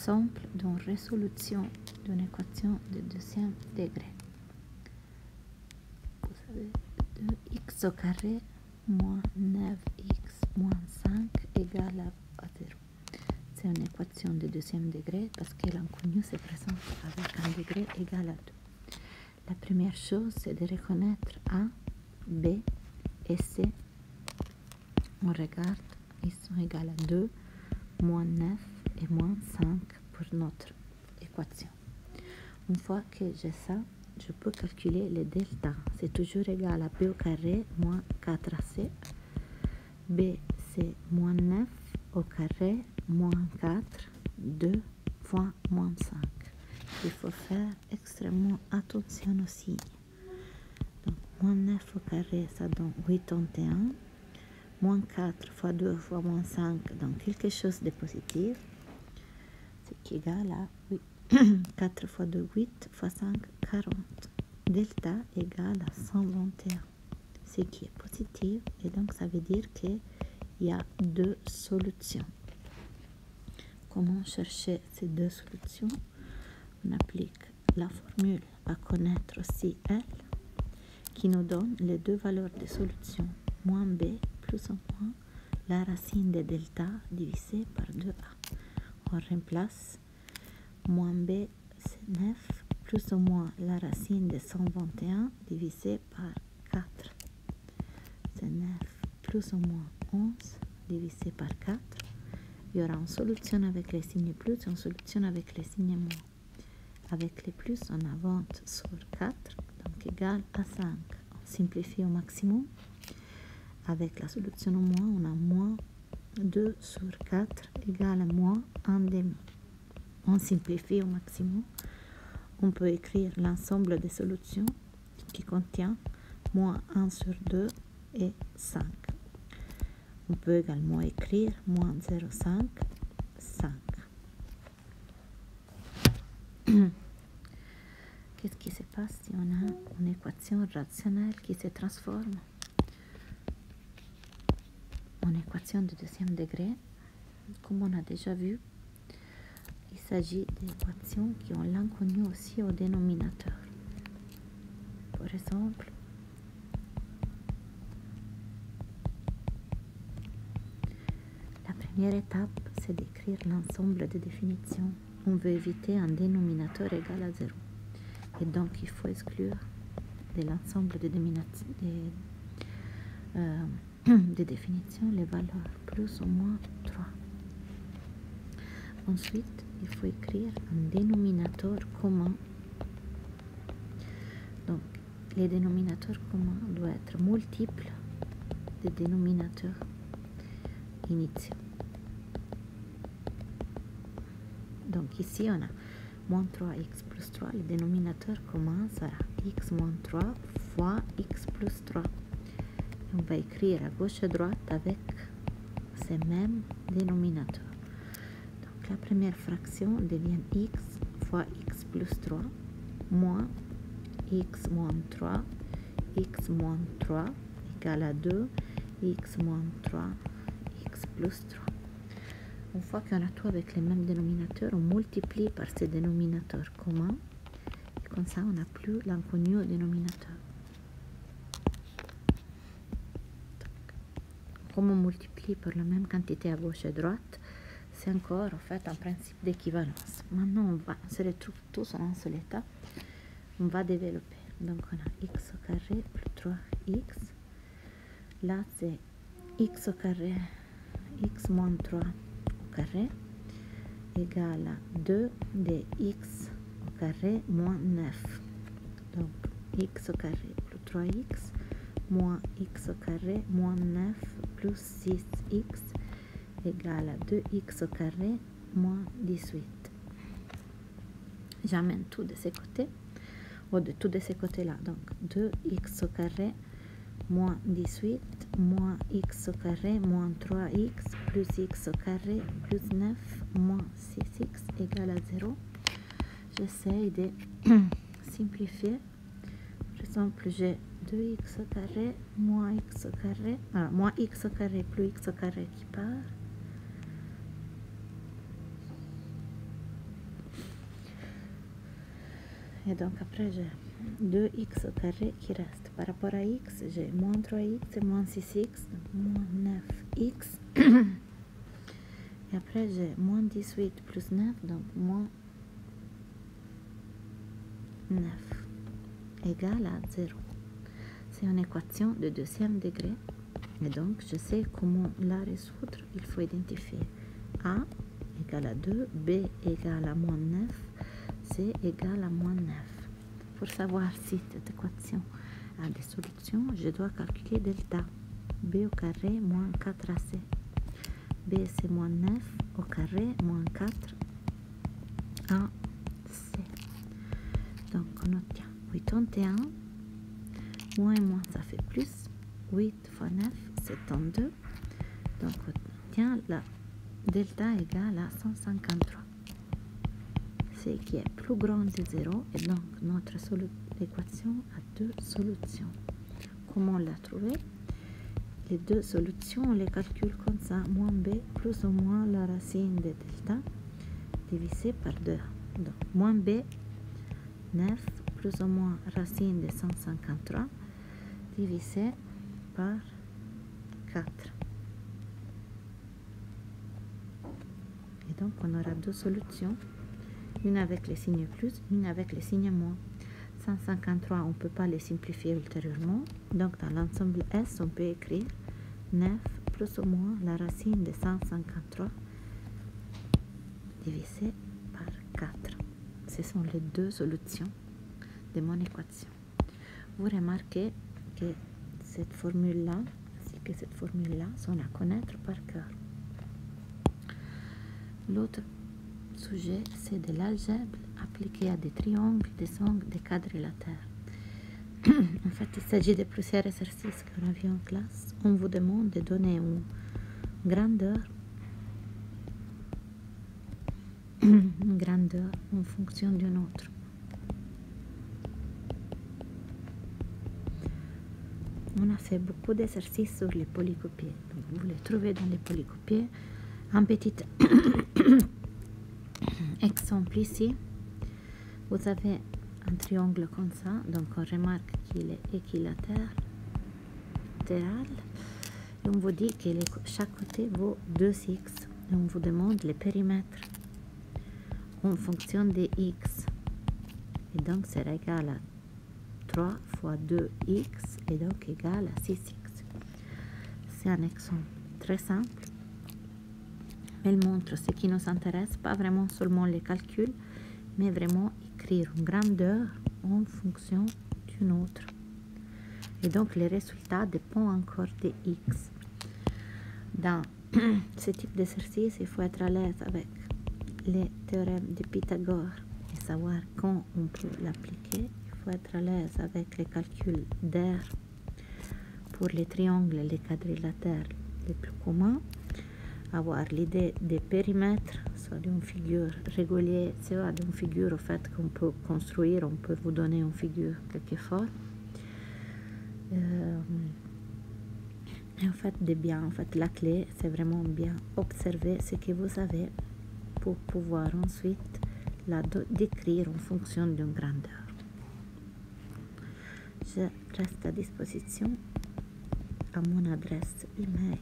exemple d'une résolution d'une équation de deuxième degré. Vous savez, 2x au carré moins 9x moins 5 égale à 0. C'est une équation de deuxième degré parce que l'inconnu se présente avec un degré égal à 2. La première chose, c'est de reconnaître A, B et C. On regarde, ils sont égaux à 2, moins 9 et moins 5 pour notre équation. Une fois que j'ai ça, je peux calculer le delta. C'est toujours égal à B au carré moins 4AC. B, c'est moins 9 au carré moins 4, 2 fois moins 5. Il faut faire extrêmement attention aux signes. Donc, moins 9 au carré, ça donne 81. Moins 4 fois 2 fois moins 5 donne quelque chose de positif. C'est qui est égal à 8. 4 fois 2, 8 fois 5, 40. Delta égale à 121. Ce qui est positif. Et donc, ça veut dire qu'il y a deux solutions. Comment chercher ces deux solutions? On applique la formule à connaître aussi L, qui nous donne les deux valeurs de solution. Moins B plus ou moins la racine de delta divisé par 2A. On remplace moins B, c'est 9, plus ou moins la racine de 121 divisé par 4. C'est 9 plus ou moins 11 divisé par 4. Il y aura une solution avec les signes plus et une solution avec les signes moins. Avec les plus, on avance sur 4, donc égal à 5. On simplifie au maximum. Avec la solution au moins, on a moins 2 sur 4 égale à moins 1 demi. On simplifie au maximum. On peut écrire l'ensemble des solutions qui contient moins 1 sur 2 et 5. On peut également écrire moins 0,5, 5. Qu'est-ce qui se passe si on a une équation rationnelle qui se transforme en équation de deuxième degré? Comme on a déjà vu, il s'agit d'équations qui ont l'inconnu aussi au dénominateur. Par exemple, la première étape, c'est d'écrire l'ensemble des définitions. On veut éviter un dénominateur égal à 0. Et donc, il faut exclure de l'ensemble des définitions les valeurs plus ou moins 3. Ensuite, il faut écrire un dénominateur commun. Donc, les dénominateurs communs doivent être multiples des dénominateurs initiaux. Donc, ici, on a moins 3x plus 3. Le dénominateur commun sera x moins 3 fois x plus 3. On va écrire à gauche et à droite avec ces mêmes dénominateurs. Donc, la première fraction devient x fois x plus 3 moins x moins 3, x moins 3 égale à 2, x moins 3, x plus 3. Une fois qu'on a tout avec les mêmes dénominateurs, on multiplie par ces dénominateurs communs. Et comme ça, on n'a plus l'inconnu au dénominateur. Donc, comme on multiplie par la même quantité à gauche et à droite, c'est encore en fait un principe d'équivalence. Maintenant, on se retrouve tous en un seul état. On va développer. Donc, on a x au carré plus 3x. Là, c'est x au carré, x moins 3 au carré, égale à 2 de x au carré moins 9. Donc, x au carré plus 3x moins x au carré moins 9 plus 6x égale à 2x au carré moins 18. J'amène tout de ces côtés, ou de tout de ces côtés-là. Donc, 2x au carré moins 18 moins x au carré moins 3x plus x au carré plus 9 moins 6x égale à 0. J'essaie de simplifier. Par exemple, j'ai 2x au carré moins x au carré, moins x au carré plus x au carré qui part. Et donc après j'ai 2x au carré qui reste. Par rapport à x, j'ai moins 3x et moins 6x, donc moins 9x. Et après j'ai moins 18 plus 9, donc moins 9 égale à 0. C'est une équation de deuxième degré. Et donc je sais comment la résoudre. Il faut identifier A égale à 2, B égale à moins 9, C égale à moins 9. Pour savoir si cette équation a des solutions, je dois calculer delta. B au carré moins 4AC. B c'est moins 9 au carré moins 4 AC. Donc on obtient 81. Moins et moins ça fait plus. 8 fois 9 c'est 32. Donc on obtient la delta égale à 153. C'est qui est plus grand de 0 et donc notre équation a deux solutions. Comment la trouver? Les deux solutions, on les calcule comme ça. Moins b plus ou moins la racine de delta divisé par 2. Donc moins b, 9 plus ou moins racine de 153 divisé par 4. Et donc on aura deux solutions. Une avec les signes plus, une avec les signes moins. 153, on ne peut pas les simplifier ultérieurement. Donc, dans l'ensemble S, on peut écrire 9 plus ou moins la racine de 153 divisé par 4. Ce sont les deux solutions de mon équation. Vous remarquez que cette formule-là, ainsi que cette formule-là, sont à connaître par cœur. L'autre sujet, c'est de l'algèbre appliquée à des triangles, des angles, des quadrilatères. En fait, il s'agit de plusieurs exercices qu'on a vus en classe. On vous demande de donner une grandeur en fonction d'une autre. On a fait beaucoup d'exercices sur les polycopiés. Donc, vous les trouvez dans les polycopiés. Un petit exemple ici. Vous avez un triangle comme ça, donc on remarque qu'il est équilatéral. Et on vous dit que chaque côté vaut 2x. Et on vous demande les périmètres en fonction de x. Et donc, c'est égal à 3 fois 2x et donc égal à 6x. C'est un exemple très simple. Elle montre ce qui nous intéresse, pas vraiment seulement les calculs, mais vraiment écrire une grandeur en fonction d'une autre. Et donc, les résultats dépendent encore de x. Dans ce type d'exercice, il faut être à l'aise avec les théorèmes de Pythagore et savoir quand on peut l'appliquer. Il faut être à l'aise avec les calculs d'air pour les triangles et les quadrilatères les plus communs. Avoir l'idée des périmètres, soit d'une figure régulière, soit d'une figure au fait qu'on peut construire, on peut vous donner une figure quelquefois. Et en fait, la clé, c'est vraiment bien observer ce que vous avez pour pouvoir ensuite la décrire en fonction d'une grandeur. Je reste à disposition à mon adresse email.